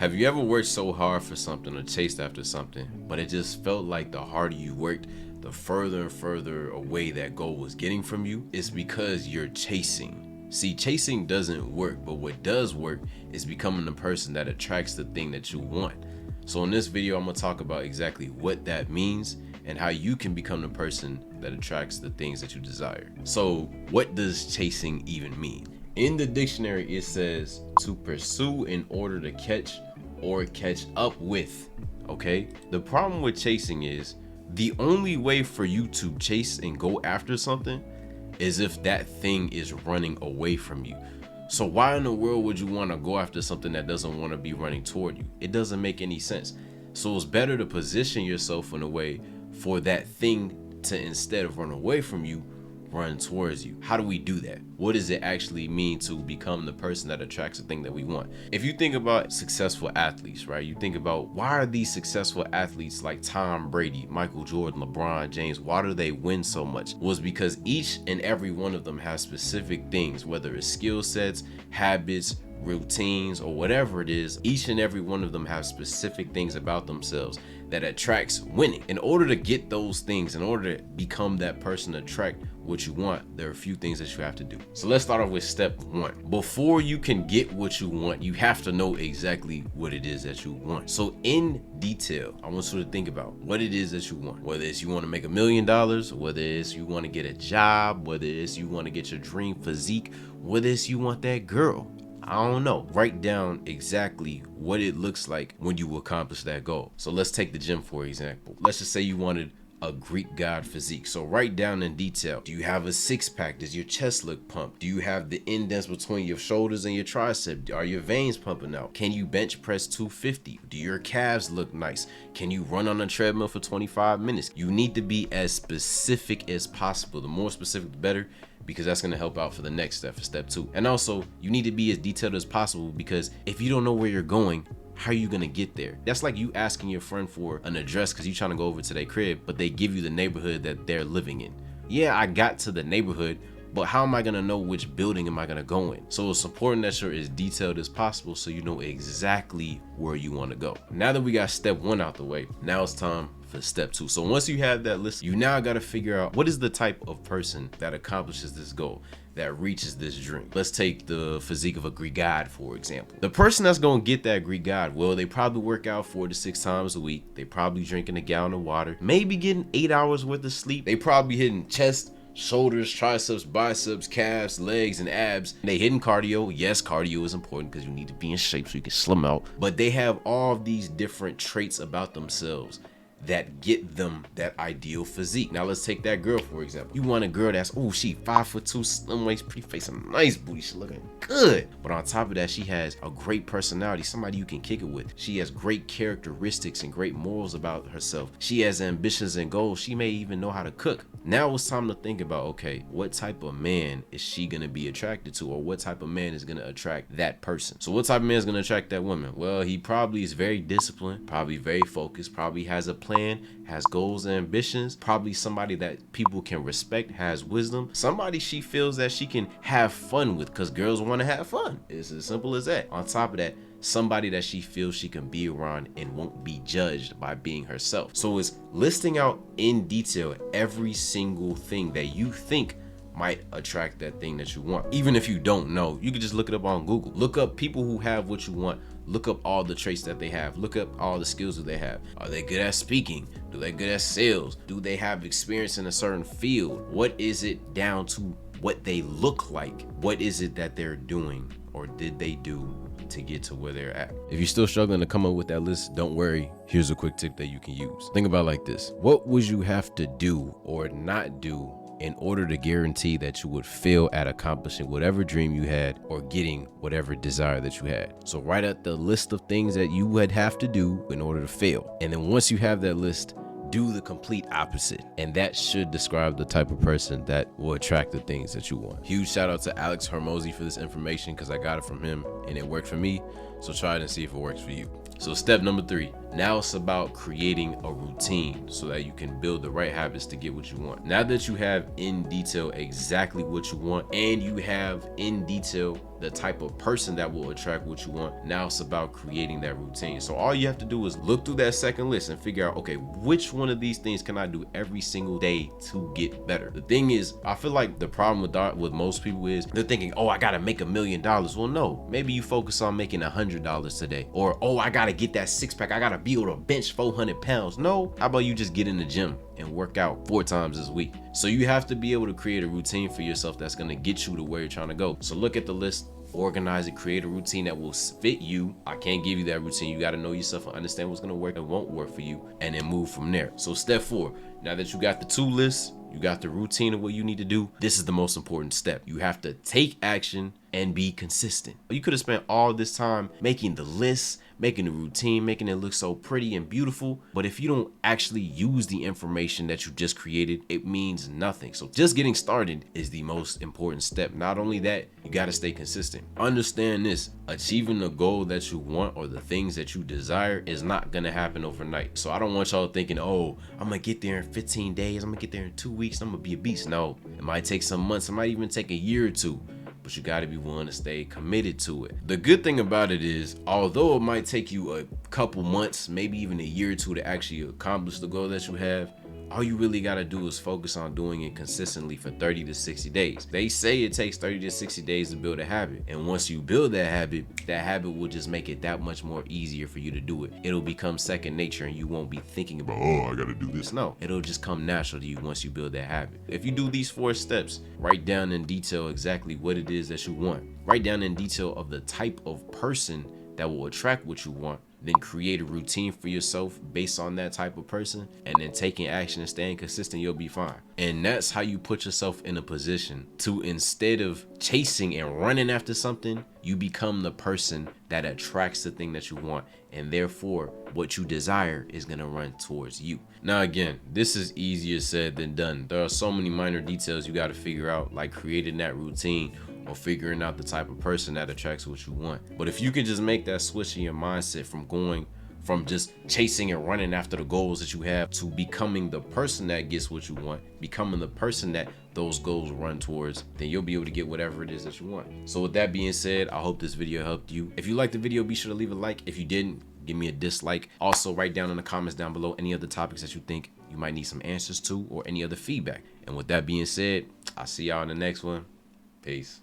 Have you ever worked so hard for something or chased after something, but it just felt like the harder you worked, the further and further away that goal was getting from you? It's because you're chasing. See, chasing doesn't work, but what does work is becoming the person that attracts the thing that you want. So in this video, I'm gonna talk about exactly what that means and how you can become the person that attracts the things that you desire. So what does chasing even mean? In the dictionary, it says to pursue in order to catch or catch up with, okay? The problem with chasing is the only way for you to chase and go after something is if that thing is running away from you. So why in the world would you want to go after something that doesn't want to be running toward you? It doesn't make any sense. So it's better to position yourself in a way for that thing to, instead of run away from you, run towards you. How do we do that? What does it actually mean to become the person that attracts the thing that we want? If you think about successful athletes, right? You think about, why are these successful athletes like Tom Brady, Michael Jordan, LeBron James, why do they win so much? Was because each and every one of them has specific things, whether it's skill sets, habits, routines, or whatever it is. Each and every one of them have specific things about themselves that attracts winning. In order to get those things, in order to become that person to attract what you want, there are a few things that you have to do. So let's start off with step one. Before you can get what you want, you have to know exactly what it is that you want. So in detail, I want you to think about what it is that you want. Whether it's you want to make $1 million, whether it's you want to get a job, whether it's you want to get your dream physique, whether it's you want that girl. I don't know. Write down exactly what it looks like when you accomplish that goal. So let's take the gym for example. Let's just say you wanted a Greek god physique. So write down in detail. Do you have a six-pack? Does your chest look pumped? Do you have the indents between your shoulders and your tricep? Are your veins pumping out? Can you bench press 250? Do your calves look nice? Can you run on a treadmill for 25 minutes? You need to be as specific as possible. The more specific, the better, because that's going to help out for the next step, for step two. And also, you need to be as detailed as possible, because if you don't know where you're going, how are you gonna get there? That's like you asking your friend for an address because you're trying to go over to their crib, but they give you the neighborhood that they're living in. Yeah, I got to the neighborhood, but how am I gonna know which building am I gonna go in? So it's important that you're as detailed as possible so you know exactly where you wanna go. Now that we got step one out the way, now it's time for step two. So once you have that list, you now gotta figure out what is the type of person that accomplishes this goal, that reaches this dream. Let's take the physique of a Greek god, for example. The person that's gonna get that Greek god, well, they probably work out 4 to 6 times a week. They probably drinking a gallon of water, maybe getting 8 hours worth of sleep. They probably hitting chest, shoulders, triceps, biceps, calves, legs, and abs. They hitting cardio. Yes, cardio is important because you need to be in shape so you can slim out. But they have all of these different traits about themselves that get them that ideal physique. Now let's take that girl for example. You want a girl that's, oh, she 5'2", slim waist, pretty face, a nice booty, she looking good. But on top of that, she has a great personality, somebody you can kick it with. She has great characteristics and great morals about herself. She has ambitions and goals. She may even know how to cook. Now it's time to think about, okay, what type of man is she gonna be attracted to, or what type of man is gonna attract that person? So what type of man is gonna attract that woman? Well, he probably is very disciplined, probably very focused, probably has a plan, has goals and ambitions, probably somebody that people can respect, has wisdom, somebody she feels that she can have fun with, because girls want to have fun. It's as simple as that. On top of that, somebody that she feels she can be around and won't be judged by being herself. So it's listing out in detail every single thing that you think might attract that thing that you want. Even if you don't know, you can just look it up on Google. Look up people who have what you want. Look up all the traits that they have. Look up all the skills that they have. Are they good at speaking? Do they good at sales? Do they have experience in a certain field? What is it down to what they look like? What is it that they're doing or did they do to get to where they're at? If you're still struggling to come up with that list, don't worry. Here's a quick tip that you can use. Think about it like this. What would you have to do or not do in order to guarantee that you would fail at accomplishing whatever dream you had or getting whatever desire that you had? So write out the list of things that you would have to do in order to fail. And then once you have that list, do the complete opposite. And that should describe the type of person that will attract the things that you want. Huge shout out to Alex Hormozy for this information, because I got it from him and it worked for me. So try it and see if it works for you. So step number 3, Now it's about creating a routine so that you can build the right habits to get what you want. Now that you have in detail exactly what you want, and you have in detail the type of person that will attract what you want, now it's about creating that routine. So all you have to do is look through that second list and figure out, okay, which one of these things can I do every single day to get better? The thing is, I feel like the problem with most people is they're thinking, oh, I gotta make $1 million. Well, no, maybe you focus on making $100 today. Or, oh, I gotta get that six pack, I gotta be able to bench 400 pounds. No, how about you just get in the gym and work out 4 times this week? So you have to be able to create a routine for yourself that's gonna get you to where you're trying to go. So look at the list, organize it, create a routine that will fit you. I can't give you that routine. You got to know yourself and understand what's going to work and won't work for you, and then move from there. So step 4, now that you got the 2 lists, you got the routine of what you need to do, this is the most important step. You have to take action and be consistent. You could have spent all this time making the lists, making the routine, making it look so pretty and beautiful, but if you don't actually use the information that you just created, it means nothing. So just getting started is the most important step. Not only that, you got to stay consistent. Understand this, achieving the goal that you want or the things that you desire is not gonna happen overnight. So I don't want y'all thinking, oh, I'm gonna get there in 15 days, I'm gonna get there in 2 weeks, I'm gonna be a beast. No, it might take some months, it might even take a year or 2. But you got to be willing to stay committed to it. The good thing about it is, although it might take you a couple months, maybe even a year or 2 to actually accomplish the goal that you have, all you really got to do is focus on doing it consistently for 30 to 60 days. They say it takes 30 to 60 days to build a habit. And once you build that habit will just make it that much more easier for you to do it. It'll become second nature and you won't be thinking about, oh, I got to do this. No, it'll just come natural to you once you build that habit. If you do these 4 steps, write down in detail exactly what it is that you want. Write down in detail of the type of person that will attract what you want. Then create a routine for yourself based on that type of person, and then taking action and staying consistent, you'll be fine. And that's how you put yourself in a position to, instead of chasing and running after something, you become the person that attracts the thing that you want, and therefore what you desire is going to run towards you. Now again, this is easier said than done. There are so many minor details you got to figure out, like creating that routine or figuring out the type of person that attracts what you want. But if you can just make that switch in your mindset from going from just chasing and running after the goals that you have to becoming the person that gets what you want, becoming the person that those goals run towards, then you'll be able to get whatever it is that you want. So with that being said, I hope this video helped you. If you liked the video, be sure to leave a like. If you didn't, give me a dislike. Also, write down in the comments down below any other topics that you think you might need some answers to, or any other feedback. And with that being said, I'll see y'all in the next one. Peace.